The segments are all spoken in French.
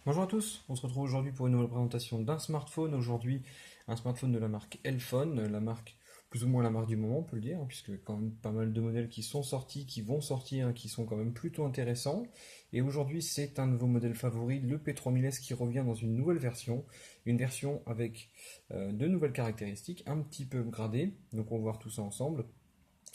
Bonjour à tous, on se retrouve aujourd'hui pour une nouvelle présentation d'un smartphone. Aujourd'hui, un smartphone de la marque Elphone, la marque plus ou moins la marque du moment, on peut le dire, hein, puisque quand même pas mal de modèles qui sont sortis, qui vont sortir, qui sont quand même plutôt intéressants. Et aujourd'hui, c'est un nouveau modèle favori, le P3000S, qui revient dans une version avec de nouvelles caractéristiques, un petit peu gradées. Donc on va voir tout ça ensemble.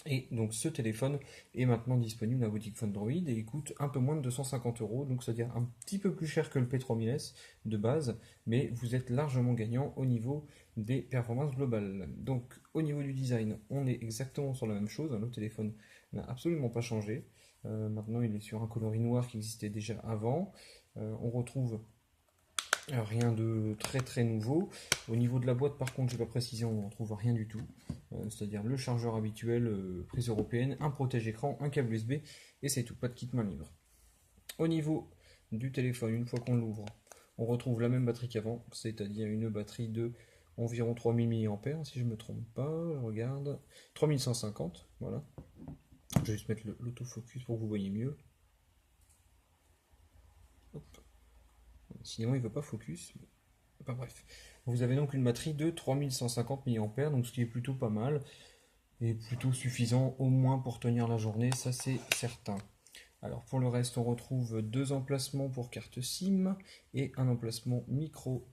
Et donc ce téléphone est maintenant disponible dans la boutique Fundroid et il coûte un peu moins de 250 euros, donc c'est-à-dire un petit peu plus cher que le P3000S de base, mais vous êtes largement gagnant au niveau des performances globales. Donc au niveau du design, on est exactement sur la même chose, hein, le téléphone n'a absolument pas changé. Maintenant il est sur un coloris noir qui existait déjà avant. On retrouve rien de très très nouveau. Au niveau de la boîte, par contre, je vais pas préciser, on ne trouve rien du tout. C'est-à-dire le chargeur habituel, prise européenne, un protège-écran, un câble USB, et c'est tout, pas de kit main libre. Au niveau du téléphone, une fois qu'on l'ouvre, on retrouve la même batterie qu'avant, c'est-à-dire une batterie de environ 3000 mAh, si je ne me trompe pas, je regarde, 3150, voilà. Je vais juste mettre l'autofocus pour que vous voyez mieux. Hop. Sinon, il ne veut pas focus. Enfin bref. Vous avez donc une batterie de 3150 mAh, donc ce qui est plutôt pas mal et plutôt suffisant au moins pour tenir la journée, ça c'est certain. Alors pour le reste, on retrouve deux emplacements pour carte SIM et un emplacement micro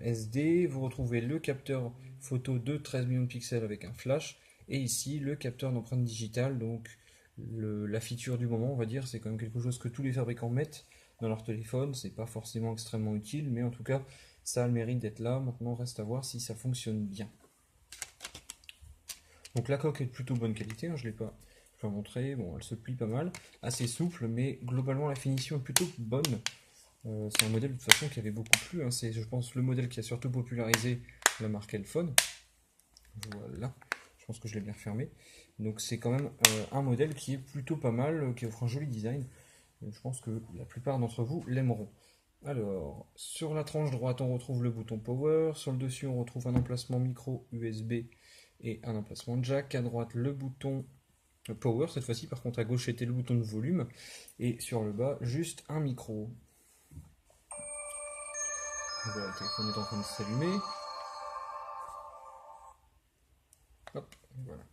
SD. Vous retrouvez le capteur photo de 13 millions de pixels avec un flash et ici le capteur d'empreinte digitale, donc la feature du moment, on va dire, c'est quand même quelque chose que tous les fabricants mettent dans leur téléphone. C'est pas forcément extrêmement utile, mais en tout cas, ça a le mérite d'être là. Maintenant, reste à voir si ça fonctionne bien. Donc la coque est de plutôt bonne qualité, hein, je ne l'ai pas montré. Bon, elle se plie pas mal, assez souple, mais globalement la finition est plutôt bonne. C'est un modèle de toute façon qui avait beaucoup plu, hein. C'est, je pense, le modèle qui a surtout popularisé la marque Elphone. Voilà, je pense que je l'ai bien fermé. Donc c'est quand même un modèle qui est plutôt pas mal, qui offre un joli design. Je pense que la plupart d'entre vous l'aimeront. Alors, sur la tranche droite, on retrouve le bouton Power. Sur le dessus, on retrouve un emplacement micro USB et un emplacement jack. À droite, le bouton Power. Cette fois-ci, par contre, à gauche, était le bouton de volume. Et sur le bas, juste un micro. Voilà, le téléphone est en train de s'allumer. Hop, voilà.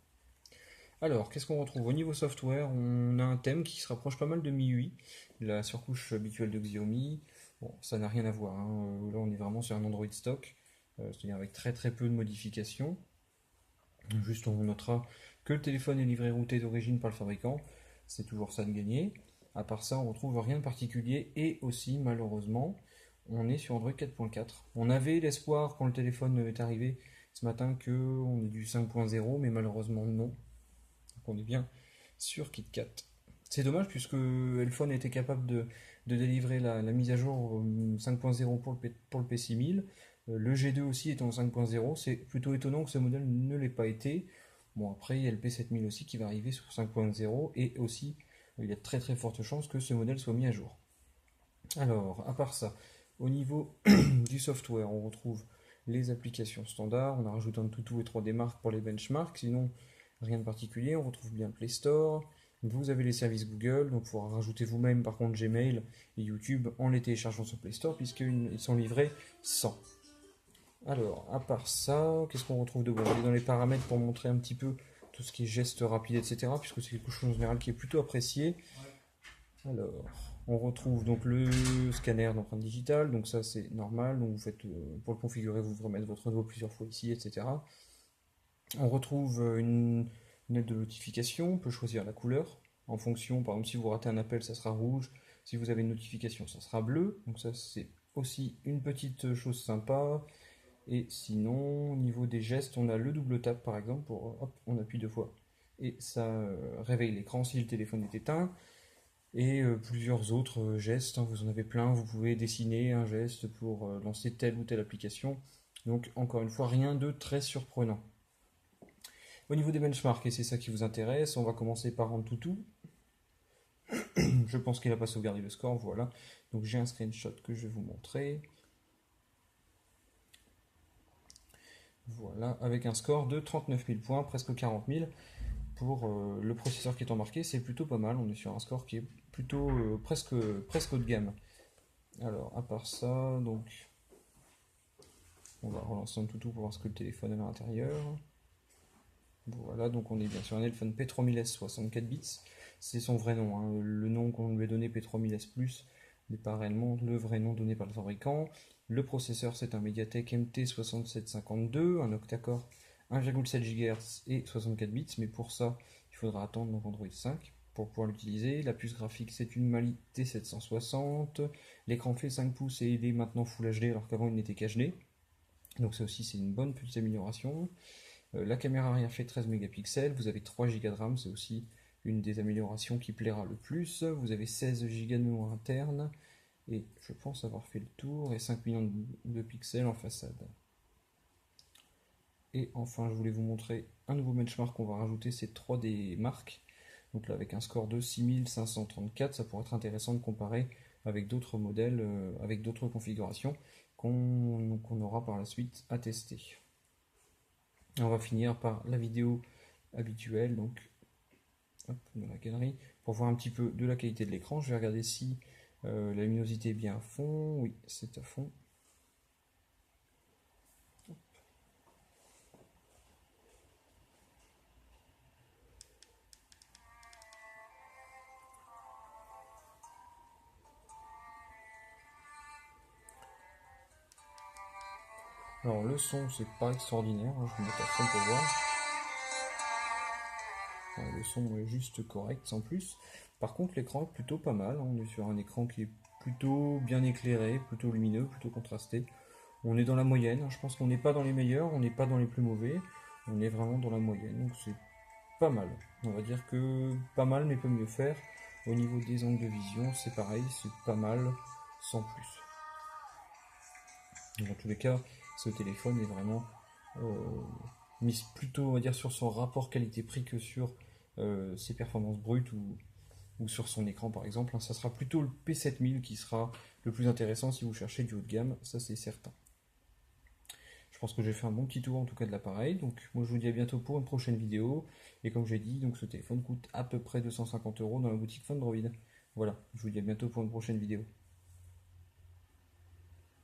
Alors, qu'est-ce qu'on retrouve? Au niveau software, on a un thème qui se rapproche pas mal de MIUI, la surcouche habituelle de Xiaomi. Bon, ça n'a rien à voir, hein. Là, on est vraiment sur un Android stock, c'est-à-dire avec très très peu de modifications. Juste, on notera que le téléphone est livré routé d'origine par le fabricant. C'est toujours ça de gagner. À part ça, on retrouve rien de particulier. Et aussi, malheureusement, on est sur Android 4.4. On avait l'espoir quand le téléphone est arrivé ce matin qu'on ait du 5.0, mais malheureusement non. Donc on est bien sur KitKat. C'est dommage puisque Elphone était capable de délivrer la mise à jour 5.0 pour le P6000. Le G2 aussi est en 5.0. C'est plutôt étonnant que ce modèle ne l'ait pas été. Bon, après, il y a le P7000 aussi qui va arriver sur 5.0 et aussi, il y a de très très fortes chances que ce modèle soit mis à jour. Alors, à part ça, au niveau du software, on retrouve les applications standards. On a rajouté un toutou et 3D Mark pour les benchmarks. Sinon, rien de particulier. On retrouve bien Play Store. Vous avez les services Google. Donc, il faudra rajouter vous-même, par contre, Gmail et YouTube en les téléchargeant sur Play Store, puisqu'ils sont livrés sans. Alors, à part ça, qu'est-ce qu'on retrouve de bon? On va aller dans les paramètres pour montrer un petit peu tout ce qui est gestes rapides, etc., puisque c'est quelque chose en général qui est plutôt apprécié. Alors, on retrouve donc le scanner d'empreinte digitale, donc ça c'est normal, donc vous faites, pour le configurer, vous remettez votre doigt plusieurs fois ici, etc. On retrouve une aide de notification, on peut choisir la couleur, en fonction, par exemple si vous ratez un appel, ça sera rouge, si vous avez une notification, ça sera bleu, donc ça c'est aussi une petite chose sympa. Et sinon, au niveau des gestes, on a le double tap par exemple, pour hop, on appuie deux fois, et ça réveille l'écran si le téléphone est éteint. Et plusieurs autres gestes, hein, vous en avez plein, vous pouvez dessiner un geste pour lancer telle ou telle application. Donc encore une fois, rien de très surprenant. Au niveau des benchmarks, et c'est ça qui vous intéresse, on va commencer par Antutu. Je pense qu'il n'a pas sauvegardé le score, voilà. Donc j'ai un screenshot que je vais vous montrer. Voilà, avec un score de 39 000 points, presque 40 000. Pour le processeur qui est embarqué, c'est plutôt pas mal. On est sur un score qui est plutôt presque haut de gamme. Alors, à part ça, donc, on va relancer un toutou pour voir ce que le téléphone a à l'intérieur. Voilà, donc on est bien sur un iPhone P3000S 64 bits. C'est son vrai nom, hein. Le nom qu'on lui a donné P3000S Plus n'est pas réellement le vrai nom donné par le fabricant. Le processeur, c'est un MediaTek MT6752, un octa-core 1,7 GHz et 64 bits, mais pour ça, il faudra attendre donc Android 5 pour pouvoir l'utiliser. La puce graphique, c'est une Mali T760. L'écran fait 5 pouces et il est maintenant Full HD alors qu'avant il n'était qu'HD. Donc ça aussi, c'est une bonne petite amélioration. La caméra arrière fait 13 mégapixels, vous avez 3 Go de RAM, c'est aussi une des améliorations qui plaira le plus. Vous avez 16 Go de mémoire interne, et je pense avoir fait le tour, et 5 millions de pixels en façade. Et enfin, je voulais vous montrer un nouveau benchmark qu'on va rajouter, c'est 3D Mark. Donc là, avec un score de 6534, ça pourrait être intéressant de comparer avec d'autres modèles, avec d'autres configurations qu'on aura par la suite à tester. On va finir par la vidéo habituelle, donc hop, dans la galerie, pour voir un petit peu de la qualité de l'écran. Je vais regarder si la luminosité est bien à fond. Oui, c'est à fond. Alors le son, c'est pas extraordinaire, hein, je vais mettre à fond pour voir. Alors, le son est juste correct, sans plus. Par contre, l'écran est plutôt pas mal, hein. On est sur un écran qui est plutôt bien éclairé, plutôt lumineux, plutôt contrasté. On est dans la moyenne, hein. Je pense qu'on n'est pas dans les meilleurs, on n'est pas dans les plus mauvais, on est vraiment dans la moyenne, donc c'est pas mal. On va dire que pas mal, mais peut mieux faire. Au niveau des angles de vision, c'est pareil, c'est pas mal, sans plus. Dans tous les cas, ce téléphone est vraiment mis plutôt, on va dire, sur son rapport qualité-prix que sur ses performances brutes ou sur son écran, par exemple. Ça sera plutôt le P7000 qui sera le plus intéressant si vous cherchez du haut de gamme, ça c'est certain. Je pense que j'ai fait un bon petit tour en tout cas de l'appareil. Donc moi je vous dis à bientôt pour une prochaine vidéo. Et comme j'ai dit, donc ce téléphone coûte à peu près 250 € dans la boutique Fundroid. Voilà, je vous dis à bientôt pour une prochaine vidéo.